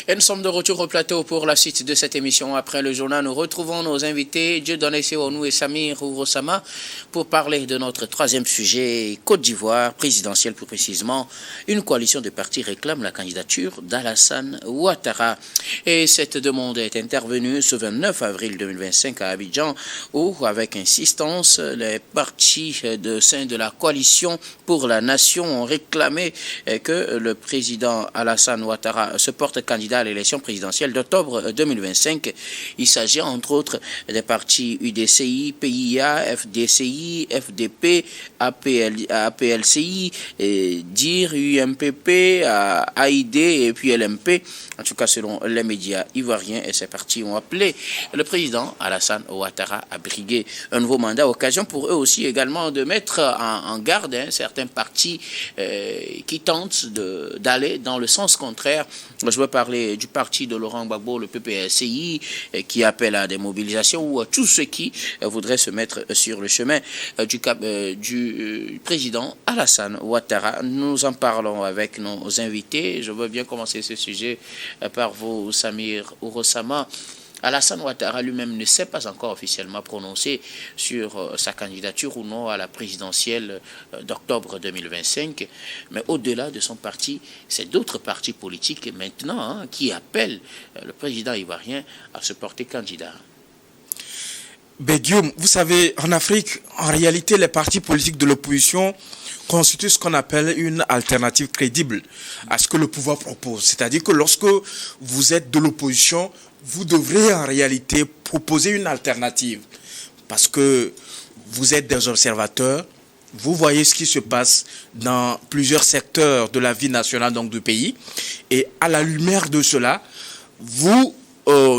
Et nous sommes de retour au plateau pour la suite de cette émission. Après le journal, nous retrouvons nos invités, Dieudonné Sewonou et Samir Ourosama, pour parler de notre troisième sujet, Côte d'Ivoire, présidentielle plus précisément. Une coalition de partis réclame la candidature d'Alassane Ouattara. Et cette demande est intervenue ce 29 avril 2025 à Abidjan, où, avec insistance, les partis de sein de la coalition pour la nation ont réclamé que le président Alassane Ouattara se porte candidat à l'élection présidentielle d'octobre 2025. Il s'agit entre autres des partis UDCI, PIA, FDCI, FDP, APLCI, DIR, UMPP, AID et puis LMP. En tout cas, selon les médias ivoiriens, et ces partis ont appelé le président Alassane Ouattara à briguer un nouveau mandat. Occasion pour eux aussi également de mettre en garde certains partis qui tentent d'aller dans le sens contraire. Je veux parler du parti de Laurent Gbagbo, le PPSCI, qui appelle à des mobilisations, ou à tous ceux qui voudraient se mettre sur le chemin du président Alassane Ouattara. Nous en parlons avec nos invités. Je veux bien commencer ce sujet par vous, Samir Ourosama. Alassane Ouattara lui-même ne s'est pas encore officiellement prononcé sur sa candidature ou non à la présidentielle d'octobre 2025. Mais au-delà de son parti, c'est d'autres partis politiques maintenant qui appellent le président ivoirien à se porter candidat. Guillaume, vous savez, en Afrique, en réalité, les partis politiques de l'opposition constituent ce qu'on appelle une alternative crédible à ce que le pouvoir propose. C'est-à-dire que lorsque vous êtes de l'opposition, vous devrez en réalité proposer une alternative. Parce que vous êtes des observateurs, vous voyez ce qui se passe dans plusieurs secteurs de la vie nationale donc du pays. Et à la lumière de cela, vous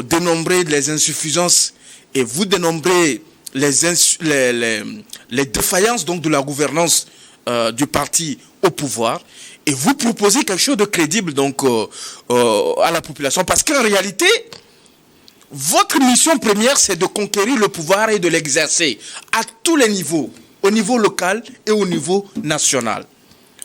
dénombrez les insuffisances et vous dénombrez les défaillances donc de la gouvernance du parti au pouvoir, et vous proposez quelque chose de crédible donc à la population, parce qu'en réalité votre mission première, c'est de conquérir le pouvoir et de l'exercer à tous les niveaux, au niveau local et au niveau national.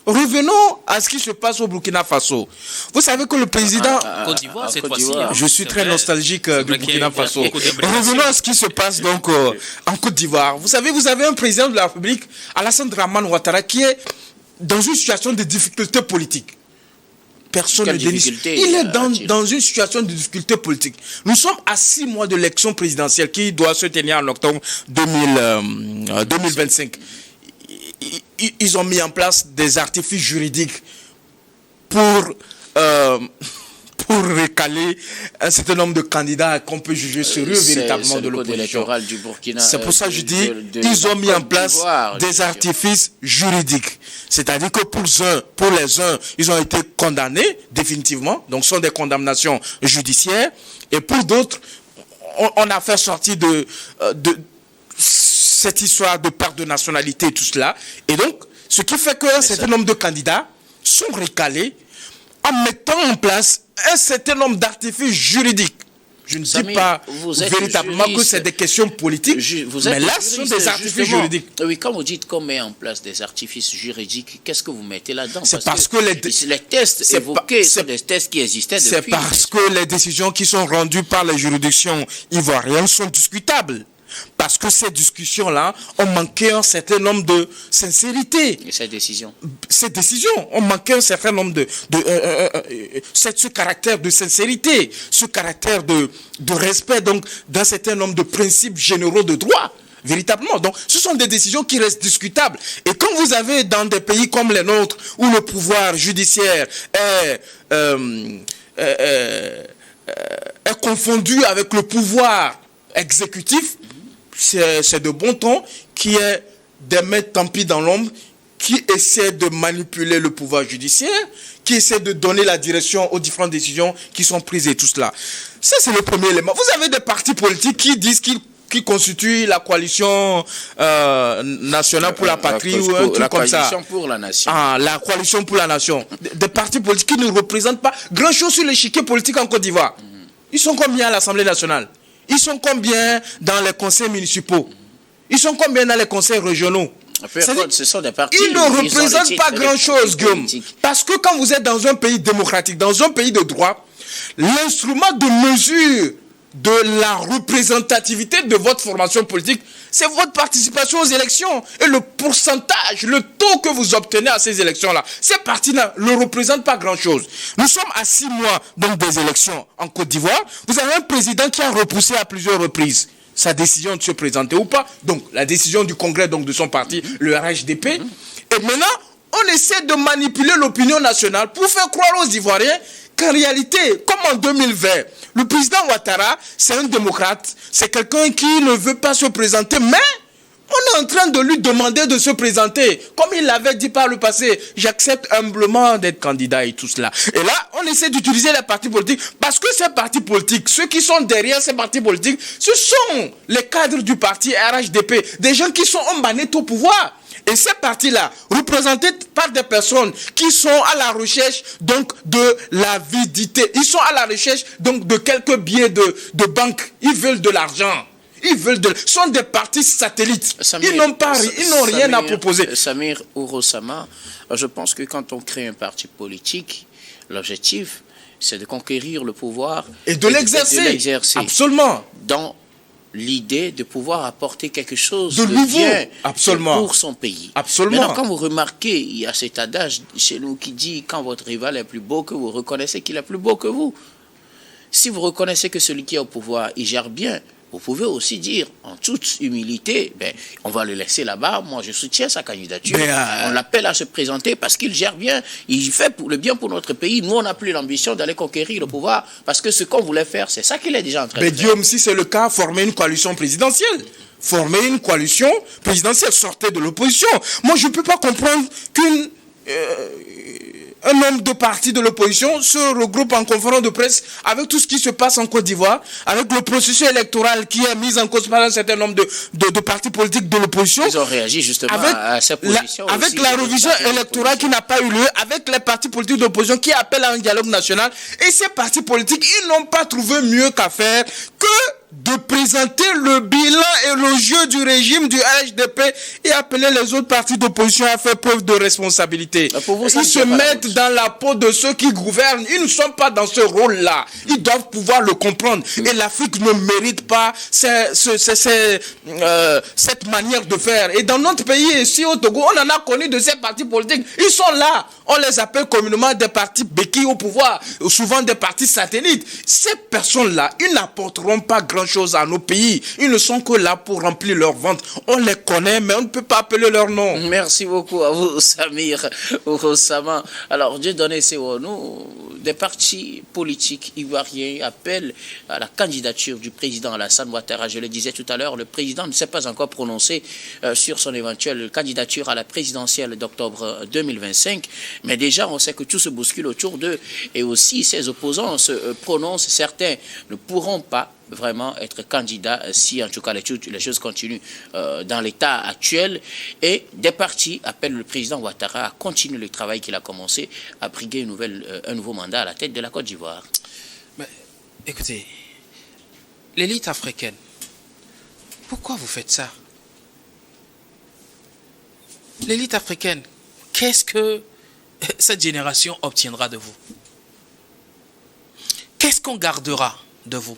Revenons à ce qui se passe au Burkina Faso. Vous savez que le président... Côte d'Ivoire, cette fois-ci. Je suis très nostalgique du Burkina Faso. Revenons à ce qui se passe donc en Côte d'Ivoire. Vous savez, vous avez un président de la République, Alassane Dramane Ouattara, qui est dans une situation de difficulté politique. Personne ne dénie. Il est dans une situation de difficulté politique. Nous sommes à 6 mois de l'élection présidentielle qui doit se tenir en octobre 2025. Ils ont mis en place des artifices juridiques pour recaler un certain nombre de candidats qu'on peut juger sérieux véritablement de l'opposition. C'est pour ça que je dis, ils ont mis en place des artifices juridiques. C'est-à-dire que pour les uns, ils ont été condamnés définitivement, donc ce sont des condamnations judiciaires, et pour d'autres, on a fait sortir de cette histoire de perte de nationalité et tout cela. Et donc, ce qui fait qu'un certain nombre de candidats sont recalés en mettant en place un certain nombre d'artifices juridiques. Je ne dis pas véritablement que c'est des questions politiques, mais là, ce sont des artifices juridiques. Oui, quand vous dites qu'on met en place des artifices juridiques, qu'est-ce que vous mettez là-dedans? C'est parce que les tests évoqués sont des tests qui existaient depuis. C'est parce que les décisions qui sont rendues par les juridictions ivoiriennes sont discutables. Parce que ces discussions-là ont manqué un certain nombre de sincérité. Et ces décisions ont manqué un certain nombre ce caractère de sincérité, ce caractère de respect donc d'un certain nombre de principes généraux de droit. Véritablement. Donc, ce sont des décisions qui restent discutables. Et quand vous avez dans des pays comme les nôtres, où le pouvoir judiciaire est confondu avec le pouvoir exécutif, c'est de bon ton qui est des maîtres tant pis dans l'ombre qui essaient de manipuler le pouvoir judiciaire, qui essaient de donner la direction aux différentes décisions qui sont prises et tout cela. Ça, c'est le premier élément. Vous avez des partis politiques qui disent qu'ils constituent la coalition nationale pour la patrie ou un truc comme ça. La coalition pour la nation. La coalition pour la nation. Des partis politiques qui ne représentent pas grand-chose sur l'échiquier politique en Côte d'Ivoire. Ils sont combien à l'Assemblée nationale? Ils sont combien dans les conseils municipaux? Ils sont combien dans les conseils régionaux? Ce sont des partis. Ils ne représentent pas grand-chose, Guillaume. Parce que quand vous êtes dans un pays démocratique, dans un pays de droit, l'instrument de mesure de la représentativité de votre formation politique, c'est votre participation aux élections. Et le pourcentage, le taux que vous obtenez à ces élections-là, ces partis-là ne représentent pas grand-chose. Nous sommes à 6 mois donc, des élections en Côte d'Ivoire. Vous avez un président qui a repoussé à plusieurs reprises sa décision de se présenter ou pas. Donc, la décision du congrès donc, de son parti, le RHDP. Et maintenant, on essaie de manipuler l'opinion nationale pour faire croire aux Ivoiriens qu'en réalité, comme en 2020, le président Ouattara, c'est un démocrate, c'est quelqu'un qui ne veut pas se présenter, mais on est en train de lui demander de se présenter. Comme il l'avait dit par le passé, j'accepte humblement d'être candidat et tout cela. Et là, on essaie d'utiliser les partis politiques, parce que ces partis politiques, ceux qui sont derrière ces partis politiques, ce sont les cadres du parti RHDP, des gens qui sont en manette au pouvoir. Et ces partis-là, représentés par des personnes qui sont à la recherche donc de l'avidité, ils sont à la recherche donc de quelques billets de banque, ils veulent de l'argent. Ce sont des partis satellites. Samir, ils n'ont rien à proposer. Samir Ourosama, je pense que quand on crée un parti politique, l'objectif, c'est de conquérir le pouvoir et de l'exercer. Absolument. Dans l'idée de pouvoir apporter quelque chose de nouveau bien absolument pour son pays. Absolument. Maintenant, quand vous remarquez, il y a cet adage chez nous qui dit quand votre rival est plus beau que vous, reconnaissez qu'il est plus beau que vous. Si vous reconnaissez que celui qui est au pouvoir, il gère bien, vous pouvez aussi dire, en toute humilité, on va le laisser là-bas, moi je soutiens sa candidature, on l'appelle à se présenter parce qu'il gère bien, il fait le bien pour notre pays. Nous, on n'a plus l'ambition d'aller conquérir le pouvoir, parce que ce qu'on voulait faire, c'est ça qu'il est déjà en train de faire. Guillaume, si c'est le cas, former une coalition présidentielle. Sortez de l'opposition. Moi, je ne peux pas comprendre un nombre de partis de l'opposition se regroupe en conférence de presse avec tout ce qui se passe en Côte d'Ivoire, avec le processus électoral qui est mis en cause par un certain nombre de partis politiques de l'opposition. Ils ont réagi justement à ces positions. Avec la révision électorale qui n'a pas eu lieu, avec les partis politiques de l'opposition qui appellent à un dialogue national. Et ces partis politiques, ils n'ont pas trouvé mieux qu'à faire que de présenter le bilan et le jeu du régime du HDP et appeler les autres partis d'opposition à faire preuve de responsabilité. Ils se mettent dans la peau de ceux qui gouvernent. Ils ne sont pas dans ce rôle-là. Ils doivent pouvoir le comprendre. Et l'Afrique ne mérite pas cette manière de faire. Et dans notre pays, ici au Togo, on en a connu de ces partis politiques. Ils sont là. On les appelle communément des partis béquilles au pouvoir, souvent des partis satellites. Ces personnes-là, ils n'apporteront pas grand-chose à nos pays. Ils ne sont que là pour remplir leur ventre. On les connaît, mais on ne peut pas appeler leur nom. Merci beaucoup à vous, Samir Ourosama. Alors, Dieu donné, c'est nous. Des partis politiques ivoiriens appellent à la candidature du président Alassane Ouattara. Je le disais tout à l'heure, le président ne s'est pas encore prononcé sur son éventuelle candidature à la présidentielle d'octobre 2025. Mais déjà, on sait que tout se bouscule autour d'eux. Et aussi, ses opposants se prononcent. Certains ne pourront pas vraiment être candidats si, en tout cas, les choses continuent dans l'état actuel. Et des partis appellent le président Ouattara à continuer le travail qu'il a commencé, à briguer un nouveau mandat à la tête de la Côte d'Ivoire. Mais, écoutez, l'élite africaine, pourquoi vous faites ça? L'élite africaine, qu'est-ce que cette génération obtiendra de vous? Qu'est-ce qu'on gardera de vous?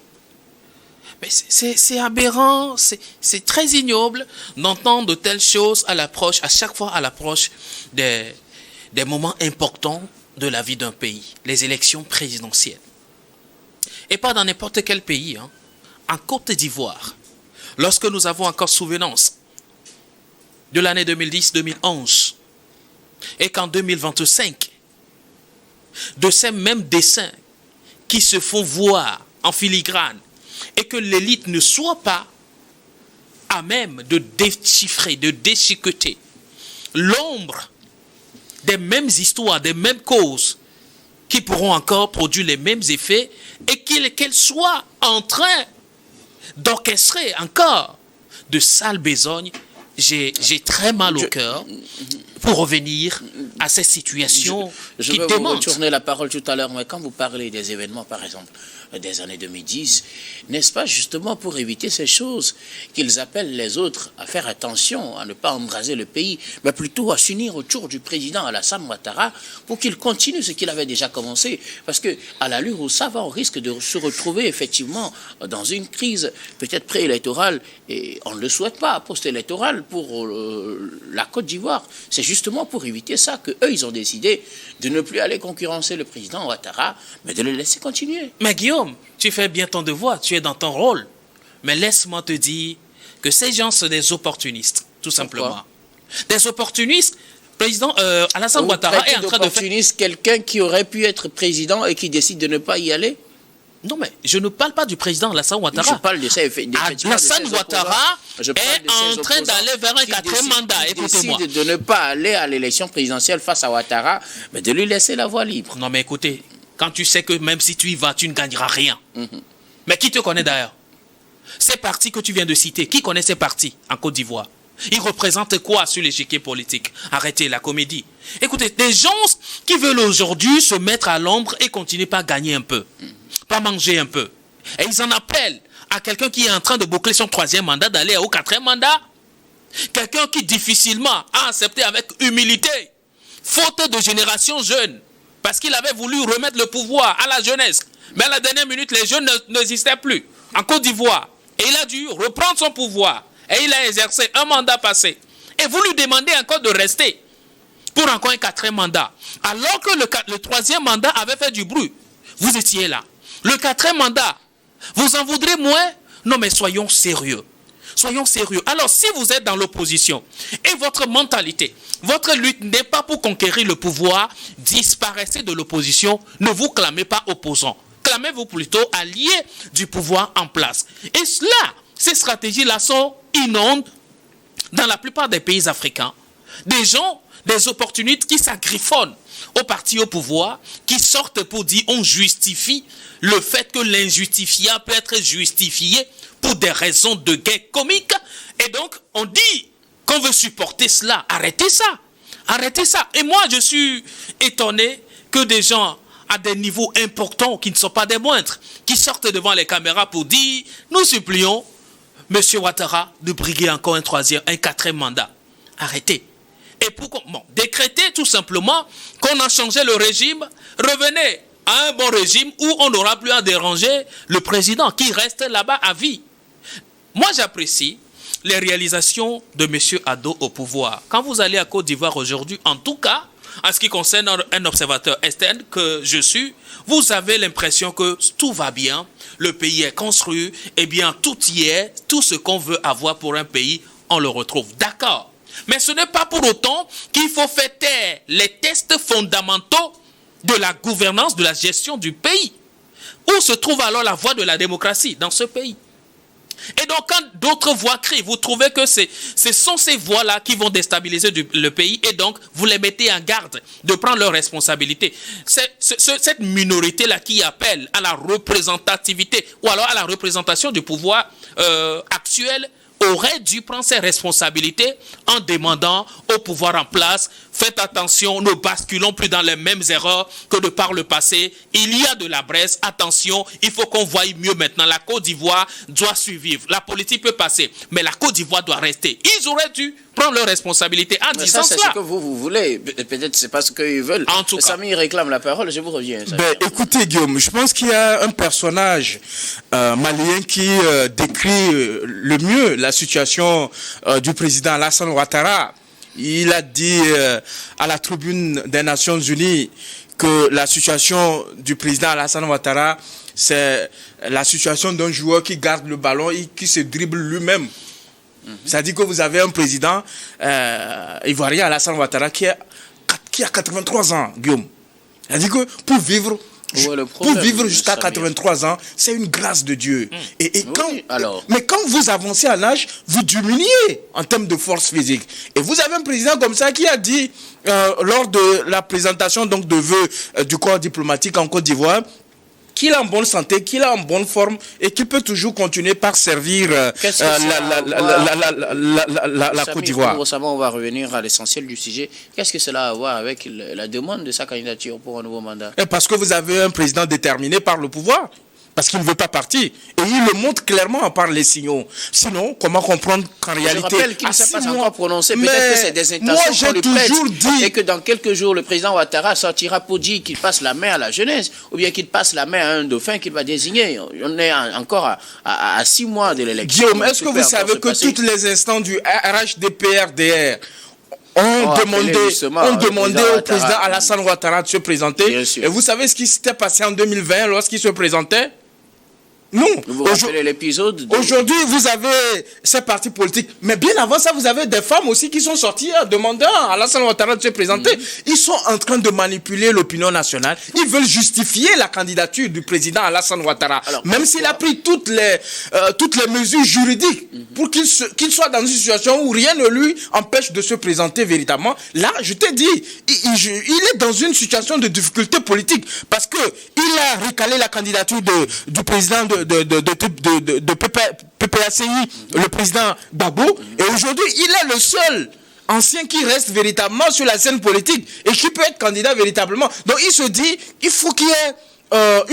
Mais c'est aberrant, c'est très ignoble d'entendre de telles choses à chaque fois à l'approche des moments importants de la vie d'un pays, les élections présidentielles. Et pas dans n'importe quel pays, hein. En Côte d'Ivoire, lorsque nous avons encore souvenance de l'année 2010-2011, et qu'en 2025, de ces mêmes dessins qui se font voir en filigrane, et que l'élite ne soit pas à même de déchiffrer, de déchiqueter l'ombre des mêmes histoires, des mêmes causes qui pourront encore produire les mêmes effets et qu'elles soient en train d'orchestrer encore de sales besognes j'ai très mal au cœur pour revenir à cette situation Je qui vais vous démontre. retourner la parole tout à l'heure, mais quand vous parlez des événements, par exemple, des années 2010, n'est-ce pas justement pour éviter ces choses qu'ils appellent les autres à faire attention, à ne pas embraser le pays, mais plutôt à s'unir autour du président Alassane Ouattara pour qu'il continue ce qu'il avait déjà commencé. Parce que à l'allure où ça va, on risque de se retrouver effectivement dans une crise peut-être préélectorale, et on ne le souhaite pas, post-électorale pour la Côte d'Ivoire. C'est justement pour éviter ça qu'eux, ils ont décidé de ne plus aller concurrencer le président Ouattara, mais de le laisser continuer. Mais Guillaume, tu fais bien ton devoir, tu es dans ton rôle. Mais laisse-moi te dire que ces gens sont des opportunistes, tout simplement. Des opportunistes. Président Alassane Ouattara est en train de faire... quelqu'un qui aurait pu être président et qui décide de ne pas y aller. Non, mais je ne parle pas du président Alassane Ouattara. Je parle de ça. Alassane Ouattara est en train d'aller vers un quatrième mandat. Écoutez-moi. Il décide de ne pas aller à l'élection présidentielle face à Ouattara, mais de lui laisser la voie libre. Non, mais écoutez, quand tu sais que même si tu y vas, tu ne gagneras rien. Mais qui te connaît d'ailleurs? Ces partis que tu viens de citer, qui connaît ces partis en Côte d'Ivoire? Ils représentent quoi sur l'échiquier politique? Arrêtez la comédie. Écoutez, des gens qui veulent aujourd'hui se mettre à l'ombre et continuer par gagner un peu, pas manger un peu. Et ils en appellent à quelqu'un qui est en train de boucler son 3e mandat d'aller au 4e mandat. Quelqu'un qui difficilement a accepté avec humilité, faute de génération jeune, parce qu'il avait voulu remettre le pouvoir à la jeunesse. Mais à la dernière minute, les jeunes n'existaient plus en Côte d'Ivoire. Et il a dû reprendre son pouvoir. Et il a exercé un mandat passé. Et vous lui demandez encore de rester pour encore un 4e mandat. Alors que le 3e mandat avait fait du bruit. Vous étiez là. Le 4e mandat, vous en voudrez moins? Non, mais soyons sérieux. Soyons sérieux. Alors, si vous êtes dans l'opposition et votre mentalité, votre lutte n'est pas pour conquérir le pouvoir, disparaissez de l'opposition, ne vous clamez pas opposant. Clamez-vous plutôt alliés du pouvoir en place. Et cela, ces stratégies-là sont inondes dans la plupart des pays africains. Des gens, des opportunistes qui s'agriffonnent au parti au pouvoir, qui sortent pour dire on justifie le fait que l'injustifiable peut être justifié pour des raisons de gain comique. Et donc, on dit qu'on veut supporter cela. Arrêtez ça. Arrêtez ça. Et moi, je suis étonné que des gens à des niveaux importants, qui ne sont pas des moindres, qui sortent devant les caméras pour dire, nous supplions M. Ouattara de briguer encore un 4e mandat. Arrêtez. Et pour décréter tout simplement qu'on a changé le régime, revenez à un bon régime où on n'aura plus à déranger le président qui reste là-bas à vie. Moi, j'apprécie les réalisations de M. Addo au pouvoir. Quand vous allez à Côte d'Ivoire aujourd'hui, en tout cas, en ce qui concerne un observateur externe que je suis, vous avez l'impression que tout va bien, le pays est construit, eh bien tout y est, tout ce qu'on veut avoir pour un pays, on le retrouve. D'accord. Mais ce n'est pas pour autant qu'il faut faire taire les tests fondamentaux de la gouvernance, de la gestion du pays. Où se trouve alors la voie de la démocratie dans ce pays? Et donc, quand d'autres voix crient, vous trouvez que ce sont ces voix-là qui vont déstabiliser le pays, et donc vous les mettez en garde de prendre leurs responsabilités. Cette minorité-là qui appelle à la représentativité ou alors à la représentation du pouvoir actuel aurait dû prendre ses responsabilités en demandant au pouvoir en place, faites attention, ne basculons plus dans les mêmes erreurs que de par le passé. Il y a de la Bresse, attention, il faut qu'on voie mieux maintenant. La Côte d'Ivoire doit survivre. La politique peut passer, mais la Côte d'Ivoire doit rester. Ils auraient dû prendre leurs responsabilités en disant ça. C'est ce que vous voulez. Peut-être c'est pas ce qu'ils veulent. En tout cas. Samy réclame la parole, je vous reviens. Écoutez Guillaume, je pense qu'il y a un personnage malien qui décrit le mieux la situation du président Alassane Ouattara. Il a dit à la tribune des Nations Unies que la situation du président Alassane Ouattara, c'est la situation d'un joueur qui garde le ballon et qui se dribble lui-même. C'est-à-dire que vous avez un président ivoirien, Alassane Ouattara, qui a 83 ans, Guillaume. C'est-à-dire que pour vivre jusqu'à 83 ans, c'est une grâce de Dieu. Mais quand vous avancez en âge, vous diminuez en termes de force physique. Et vous avez un président comme ça qui a dit, lors de la présentation donc, de vœux du corps diplomatique en Côte d'Ivoire, qu'il est en bonne santé, qu'il est en bonne forme et qu'il peut toujours continuer par servir la Côte d'Ivoire. Récemment, on va revenir à l'essentiel du sujet. Qu'est-ce que cela a à voir avec la demande de sa candidature pour un nouveau mandat? Parce que vous avez un président déterminé par le pouvoir. Parce qu'il ne veut pas partir. Et il le montre clairement par les signaux. Sinon, comment comprendre qu'en réalité... Je rappelle qu'il ne s'est pas encore prononcé. Peut-être que c'est des intentions qu'on lui prête. Et que dans quelques jours, le président Ouattara sortira pour dire qu'il passe la main à la jeunesse. Ou bien qu'il passe la main à un dauphin qu'il va désigner. On est encore à 6 mois de l'élection. Guillaume, est-ce que vous savez que tous les instants du RHDPRDR ont demandé au président Alassane Ouattara de se présenter? Et vous savez ce qui s'était passé en 2020 lorsqu'il se présentait? Non. Vous vous rappelez l'épisode Aujourd'hui, vous avez ces partis politiques. Mais bien avant ça, vous avez des femmes aussi qui sont sorties en demandant à Alassane Ouattara de se présenter. Ils sont en train de manipuler l'opinion nationale. Ils veulent justifier la candidature du président Alassane Ouattara. Alors, même s'il a pris toutes les mesures juridiques pour qu'il soit dans une situation où rien ne lui empêche de se présenter véritablement. Là, je t'ai dit, il est dans une situation de difficulté politique parce que il a recalé la candidature du président de PPACI, le président Gbagbo, et aujourd'hui, il est le seul ancien qui reste véritablement sur la scène politique et qui peut être candidat véritablement. Donc, il se dit, il faut qu'il y ait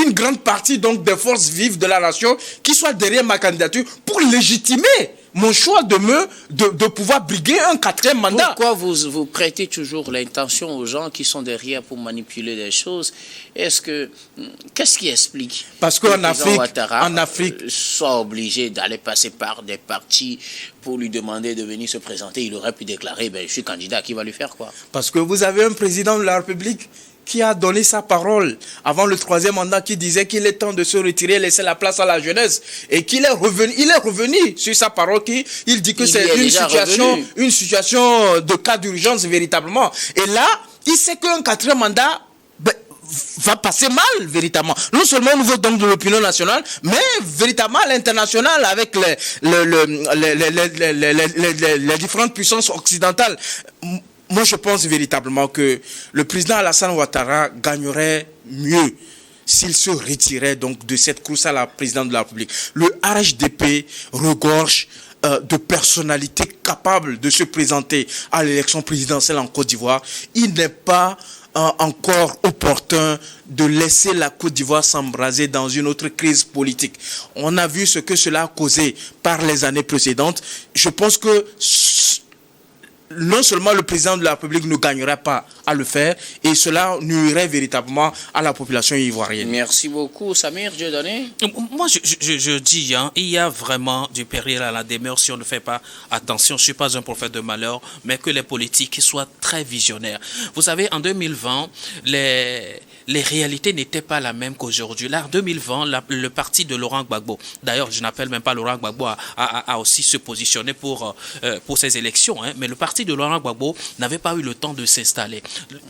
une grande partie donc des forces vives de la nation qui soient derrière ma candidature pour légitimer mon choix de pouvoir briguer un 4e mandat. Pourquoi vous prêtez toujours l'intention aux gens qui sont derrière pour manipuler les choses? Qu'est-ce qui explique parce qu'en Afrique, soit obligé d'aller passer par des partis pour lui demander de venir se présenter? Il aurait pu déclarer, je suis candidat, qui va lui faire quoi? Parce que vous avez un président de la République qui a donné sa parole avant le 3e mandat, qui disait qu'il est temps de se retirer, laisser la place à la jeunesse, et qu'il est revenu. Il est revenu sur sa parole, il dit que c'est une situation de cas d'urgence véritablement. Et là, il sait qu'un 4e mandat va passer mal véritablement. Non seulement au niveau donc de l'opinion nationale, mais véritablement à l'international avec les différentes puissances occidentales. Moi, je pense véritablement que le président Alassane Ouattara gagnerait mieux s'il se retirait donc de cette course à la présidence de la République. Le RHDP regorge de personnalités capables de se présenter à l'élection présidentielle en Côte d'Ivoire. Il n'est pas encore opportun de laisser la Côte d'Ivoire s'embraser dans une autre crise politique. On a vu ce que cela a causé par les années précédentes. Je pense que non seulement le président de la République ne gagnerait pas à le faire, et cela nuirait véritablement à la population ivoirienne. Merci beaucoup, Samir Dieudonné. Moi, je dis, il y a vraiment du péril à la demeure si on ne fait pas attention. Je ne suis pas un prophète de malheur, mais que les politiques soient très visionnaires. Vous savez, en 2020, les réalités n'étaient pas la même qu'aujourd'hui. Là, en 2020, le parti de Laurent Gbagbo, d'ailleurs, je n'appelle même pas Laurent Gbagbo à aussi se positionner pour ces élections, mais le parti de Laurent Gbagbo n'avait pas eu le temps de s'installer.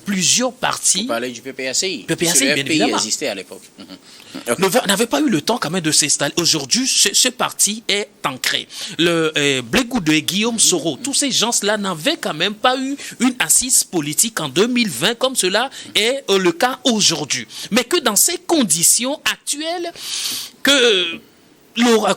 Plusieurs partis... Vous parlez du PPACI. PPACI, bien évidemment. Existait à l'époque. N'avait pas eu le temps quand même de s'installer. Aujourd'hui, ce parti est ancré. Le Blégou de Guillaume Soro, tous ces gens-là n'avaient quand même pas eu une assise politique en 2020 comme cela est le cas aujourd'hui. Mais que dans ces conditions actuelles, que...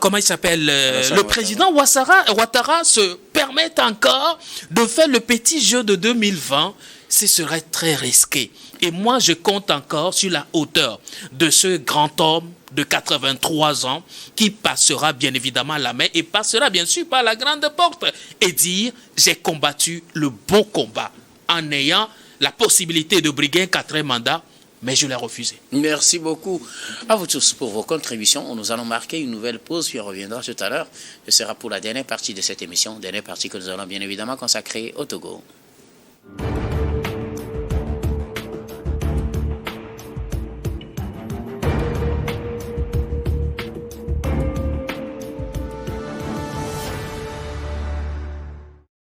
comment il s'appelle, le président Ouattara se permet encore de faire le petit jeu de 2020, ce serait très risqué. Et moi, je compte encore sur la hauteur de ce grand homme de 83 ans qui passera bien évidemment la main et passera bien sûr par la grande porte et dire « j'ai combattu le bon combat » en ayant la possibilité de briguer un 4e mandat. Mais je l'ai refusé. Merci beaucoup à vous tous pour vos contributions. Nous allons marquer une nouvelle pause, puis on reviendra tout à l'heure. Ce sera pour la dernière partie de cette émission, dernière partie que nous allons bien évidemment consacrer au Togo.